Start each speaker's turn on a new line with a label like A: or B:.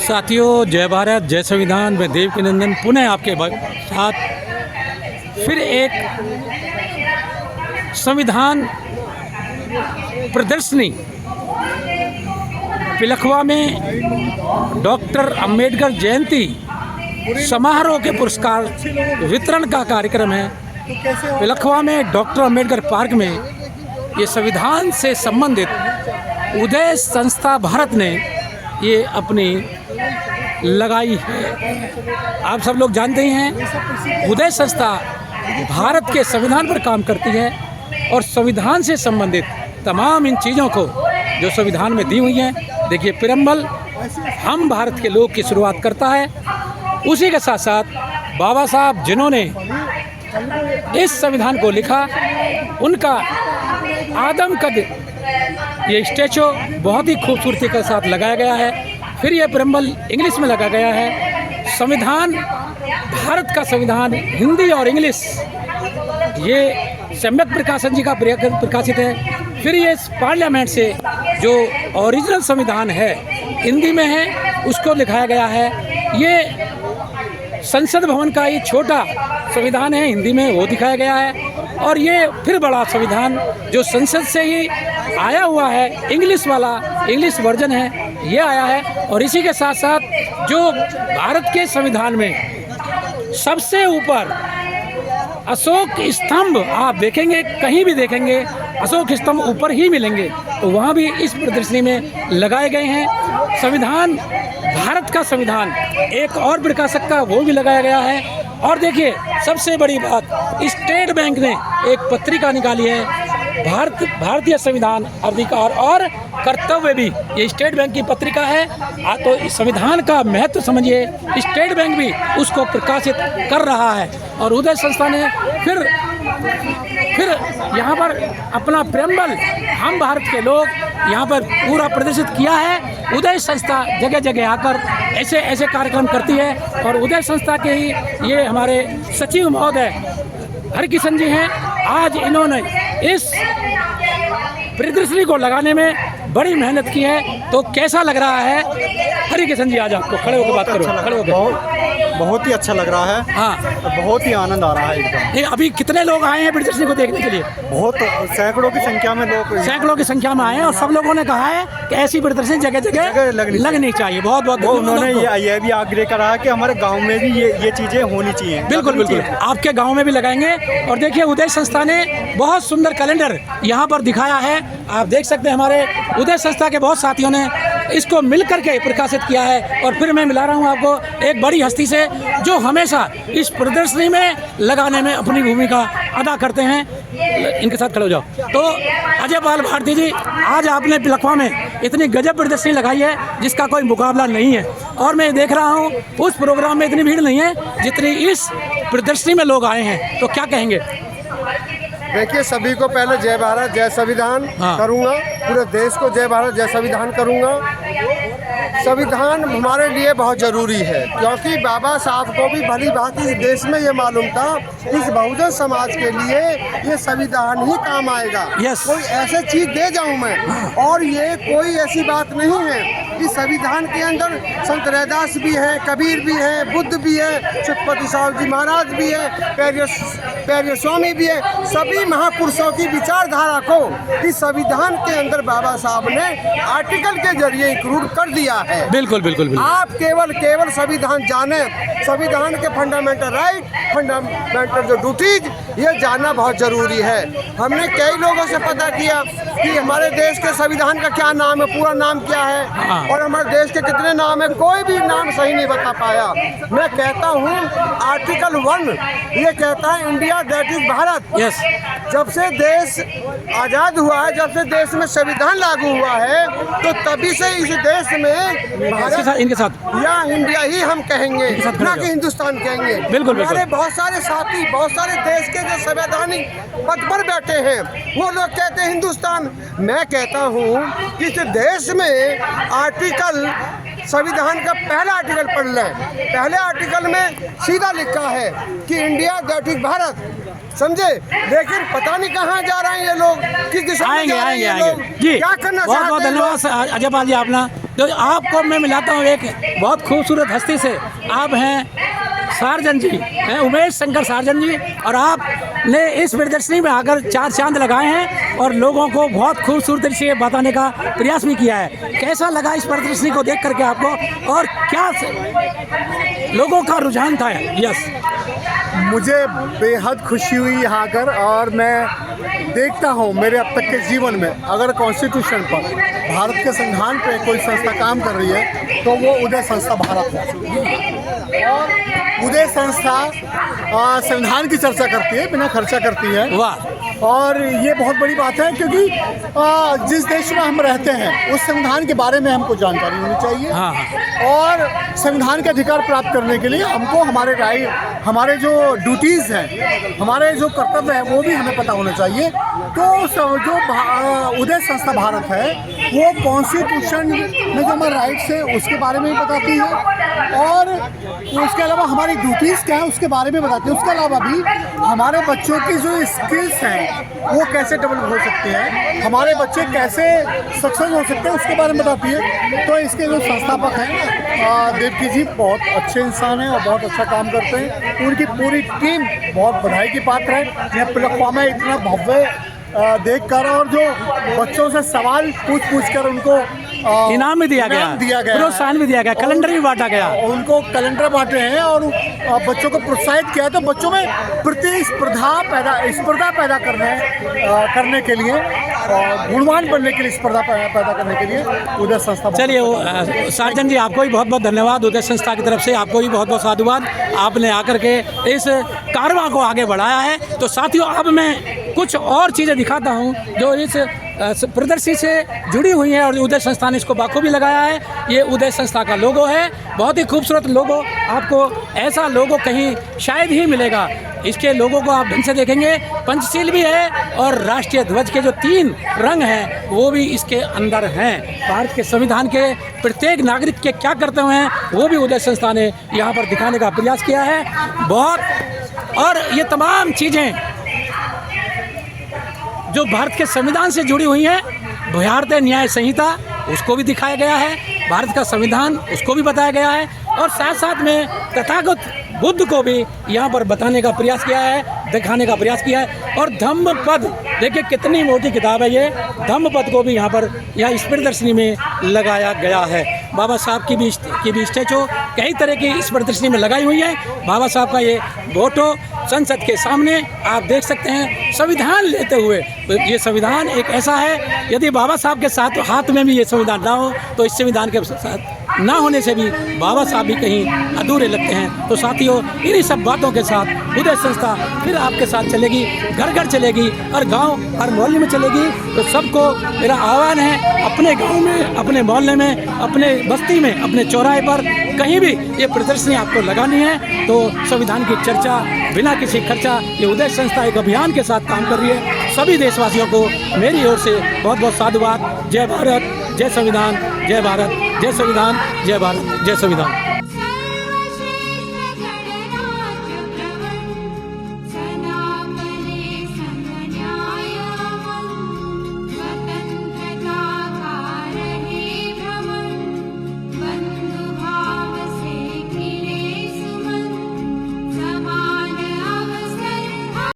A: साथियों, जय भारत, जय संविधान। मैं देवकी नंदन पुनः आपके साथ फिर एक संविधान प्रदर्शनी पिलखवा में डॉक्टर अंबेडकर जयंती समारोह के पुरस्कार वितरण का कार्यक्रम है। पिलखवा में डॉक्टर अंबेडकर पार्क में ये संविधान से संबंधित उदय संस्था भारत ने ये अपनी लगाई है। आप सब लोग जानते ही हैं, उदय संस्था भारत के संविधान पर काम करती है और संविधान से संबंधित तमाम इन चीज़ों को जो संविधान में दी हुई हैं, देखिए प्रेम्बल हम भारत के लोग की शुरुआत करता है। उसी के साथ साथ बाबा साहब जिन्होंने इस संविधान को लिखा, उनका आदमकद ये स्टैचू बहुत ही खूबसूरती के साथ लगाया गया है। फिर ये प्रेम्बल इंग्लिश में लगा गया है। संविधान, भारत का संविधान हिंदी और इंग्लिश ये सम्यक प्रकाशन जी का प्रकाशित है। फिर ये पार्लियामेंट से जो ओरिजिनल संविधान है हिंदी में है, उसको लिखाया गया है। ये संसद भवन का ये छोटा संविधान है, हिंदी में वो दिखाया गया है। और ये फिर बड़ा संविधान जो संसद से ही आया हुआ है, इंग्लिश वाला, इंग्लिश वर्जन है, ये आया है। और इसी के साथ साथ जो भारत के संविधान में सबसे ऊपर अशोक स्तंभ आप देखेंगे, कहीं भी देखेंगे अशोक स्तंभ ऊपर ही मिलेंगे, तो वहाँ भी इस प्रदर्शनी में लगाए गए हैं। संविधान, भारत का संविधान एक और प्रकाशक का वो भी लगाया गया है। और देखिए सबसे बड़ी बात, स्टेट बैंक ने एक पत्रिका निकाली है, भारतीय संविधान अधिकार और कर्तव्य भी, ये स्टेट बैंक की पत्रिका है। तो इस संविधान का महत्व समझिए, स्टेट बैंक भी उसको प्रकाशित कर रहा है। और उदय संस्था ने फिर यहाँ पर अपना प्रेम्बल हम भारत के लोग यहाँ पर पूरा प्रदर्शित किया है। उदय संस्था जगह जगह आकर ऐसे ऐसे कार्यक्रम करती है। और उदय संस्था के ही ये हमारे सचिव महोदय हरिकिशन जी हैं। आज इन्होंने इस प्रदर्शनी को लगाने में बड़ी मेहनत की है। तो कैसा लग रहा है हरिकिशन जी? आज आपको खड़े होकर बात करो, खड़े होकर।
B: बहुत ही अच्छा लग रहा है।
A: हाँ,
B: बहुत ही आनंद आ रहा है एकदम।
A: अभी कितने लोग आए हैं प्रदर्शनी को देखने के लिए?
B: बहुत, सैकड़ों की संख्या में लोग,
A: सैकड़ों की संख्या में आए हैं। और सब लोगों ने कहा है कि ऐसी प्रदर्शनी जगह जगह लगनी चाहिए। बहुत बहुत
B: उन्होंने ये भी आग्रह करा है कि हमारे गाँव में भी ये चीज़ें होनी चाहिए।
A: बिल्कुल बिल्कुल, आपके गाँव में भी लगाएंगे। और देखिए उदय संस्था ने बहुत सुंदर कैलेंडर यहाँ पर दिखाया है। आप देख सकते हैं, हमारे उदय संस्था के बहुत साथियों ने इसको मिल करके प्रकाशित किया है। और फिर मैं मिला रहा हूँ आपको एक बड़ी हस्ती से जो हमेशा इस प्रदर्शनी में लगाने में अपनी भूमिका अदा करते हैं। इनके साथ खड़े हो जाओ। तो अजय पाल भारती जी, आज आपने पिलखवा में इतनी गजब प्रदर्शनी लगाई है जिसका कोई मुकाबला नहीं है। और मैं देख रहा हूँ उस प्रोग्राम में इतनी भीड़ नहीं है जितनी इस प्रदर्शनी में लोग आए हैं, तो क्या कहेंगे?
C: देखिए, सभी को पहले जय भारत जय संविधान करूँगा, पूरे देश को जय भारत जय संविधान करूँगा। संविधान हमारे लिए बहुत ज़रूरी है, क्योंकि बाबा साहब को भी भली भांति इस देश में ये मालूम था कि इस बहुजन समाज के लिए ये संविधान ही काम आएगा। कोई ऐसी चीज़ दे जाऊँ मैं, और ये कोई ऐसी बात नहीं है। इस संविधान के अंदर संत रैदास भी है, कबीर भी है, बुद्ध भी है, छत्रपति साहब जी महाराज भी है, पेरियर स्वामी भी है। सभी महापुरुषों की विचारधारा को इस संविधान के अंदर बाबा साहब ने आर्टिकल के जरिए इंक्लूड कर दिया है।
A: बिल्कुल बिल्कुल बिल्कुल।
C: आप केवल संविधान जाने, संविधान के फंडामेंटल राइट, फंडामेंटल जो ड्यूटीज, ये जानना बहुत जरूरी है। हमने कई लोगों से पता किया कि हमारे देश के संविधान का क्या नाम है, पूरा नाम क्या है, और हमारे देश के कितने नाम है, कोई भी नाम सही नहीं बता पाया। मैं कहता हूँ आर्टिकल 1 ये कहता है India that is Bharat.
A: Yes,
C: जब से देश आज़ाद हुआ है, जब से देश में संविधान लागू हुआ है, तो तभी से इस देश में भारत
A: इनके साथ
C: या इंडिया ही हम कहेंगे, ना कि हिंदुस्तान कहेंगे।
A: बिल्कुल।
C: हमारे बहुत सारे साथी, बहुत सारे देश के जो संवैधानिक पद पर बैठे हैं, वो लोग कहते हैं हिंदुस्तान। मैं कहता हूँ कि इस देश में आर्टिकल, संविधान का पहला आर्टिकल पढ़ लें। पहले आर्टिकल में सीधा लिखा है कि इंडिया दैट इज भारत, समझे। लेकिन पता नहीं कहाँ जा रहे हैं ये लोग, किस दिशा में जा रहे हैं ये लोग, क्या करना चाहते हैं।
A: बहुत बहुत धन्यवाद अजय पाल जी, आपने तो आपको मैं मिलाता हूँ एक बहुत खूबसूरत हस्ती से। आप हैं सार्जन जी, हैं उमेश शंकर सार्जन जी, और आपने इस प्रदर्शनी में आकर 4 चांद लगाए हैं और लोगों को बहुत खूबसूरती से बताने का प्रयास भी किया है। कैसा लगा इस प्रदर्शनी को देख करके आपको, और क्या लोगों का रुझान था? यस,
C: मुझे बेहद खुशी हुई यहाँ आकर, और मैं देखता हूँ मेरे अब तक के जीवन में अगर कॉन्स्टिट्यूशन पर, भारत के संविधान पे कोई संस्था काम कर रही है तो वो उदय संस्था भारत है। और उदय संस्था संविधान की चर्चा करती है, बिना खर्चा करती है।
A: वाह।
C: और ये बहुत बड़ी बात है, क्योंकि जिस देश में हम रहते हैं उस संविधान के बारे में हमको जानकारी होनी चाहिए।
A: हाँ।
C: और संविधान के अधिकार प्राप्त करने के लिए हमको हमारे हमारे जो ड्यूटीज़ हैं, हमारे जो कर्तव्य हैं, वो भी हमें पता होना चाहिए। तो जो उदय संस्था भारत है वो कॉन्स्टिट्यूशन में जो हमारे राइट्स है उसके बारे में भी बताती है, और उसके अलावा हमारी ड्यूटीज़ क्या है उसके बारे में बताती है। उसके अलावा भी हमारे बच्चों की जो स्किल्स हैं वो कैसे डेवलप हो सकते हैं, हमारे बच्चे कैसे सक्सेस हो सकते हैं उसके बारे में बताती है। तो इसके जो संस्थापक हैं देवकी जी बहुत अच्छे इंसान हैं और बहुत अच्छा काम करते हैं। उनकी पूरी टीम बहुत बधाई की पात्र है। यह पिलखवा में इतना भव्य देखकर, और जो बच्चों से सवाल पूछ कर उनको
A: इनाम भी दिया गया, प्रोत्साहन भी दिया गया, कैलेंडर भी बांटा गया,
C: उनको कैलेंडर बांटे हैं और बच्चों को प्रोत्साहित किया है। तो बच्चों में स्पर्धा पैदा करने के लिए, गुणवान बनने के लिए, स्पर्धा पैदा करने के लिए उदय संस्था।
A: चलिए सार्जन जी, आपको भी बहुत बहुत धन्यवाद उदय संस्था की तरफ से, आपको भी बहुत बहुत साधुवाद। आपने आकर के इस कारवां को आगे बढ़ाया है। तो साथियों, अब मैं कुछ और चीज़ें दिखाता हूँ जो इस प्रदर्शनी से जुड़ी हुई है, और उदय संस्था ने इसको बाखूबी लगाया है। ये उदय संस्था का लोगो है, बहुत ही खूबसूरत लोगो। आपको ऐसा लोगो कहीं शायद ही मिलेगा। इसके लोगों को आप ढंग से देखेंगे, पंचशील भी है, और राष्ट्रीय ध्वज के जो 3 रंग हैं वो भी इसके अंदर हैं। भारत के संविधान के प्रत्येक नागरिक के क्या कर्तव्य हैं वो भी उदय संस्था ने यहाँ पर दिखाने का प्रयास किया है बहुत। और ये तमाम चीज़ें जो भारत के संविधान से जुड़ी हुई हैं, भारतीय न्याय संहिता उसको भी दिखाया गया है, भारत का संविधान उसको भी बताया गया है, और साथ साथ में तथागत बुद्ध को भी यहाँ पर बताने का प्रयास किया है, दिखाने का प्रयास किया है। और धम्मपद, देखिए कितनी मोटी किताब है ये, धम्मपद को भी यहाँ इस प्रदर्शनी में लगाया गया है। बाबा साहब की भी स्टैचू कई तरह की इस प्रदर्शनी में लगाई हुई है। बाबा साहब का ये फोटो संसद के सामने आप देख सकते हैं, संविधान लेते हुए। ये संविधान एक ऐसा है, यदि बाबा साहब के साथ हाथ में भी ये संविधान ना हो तो इस संविधान के साथ ना होने से भी बाबा साहब भी कहीं अधूरे लगते हैं। तो साथियों, इन्हीं सब बातों के साथ उदय संस्था फिर आपके साथ चलेगी, घर घर चलेगी, हर गांव हर मोहल्ले में चलेगी। तो सबको मेरा आह्वान है, अपने गांव में, अपने मोहल्ले में, अपने बस्ती में, अपने चौराहे पर कहीं भी ये प्रदर्शनी आपको लगानी है तो संविधान की चर्चा बिना किसी खर्चा, ये उदय संस्था एक अभियान के साथ काम कर रही है। सभी देशवासियों को मेरी ओर से बहुत बहुत साधुवाद। जय भारत, जय संविधान, जय भारत, जय संविधान, जय भारत, जय संविधान।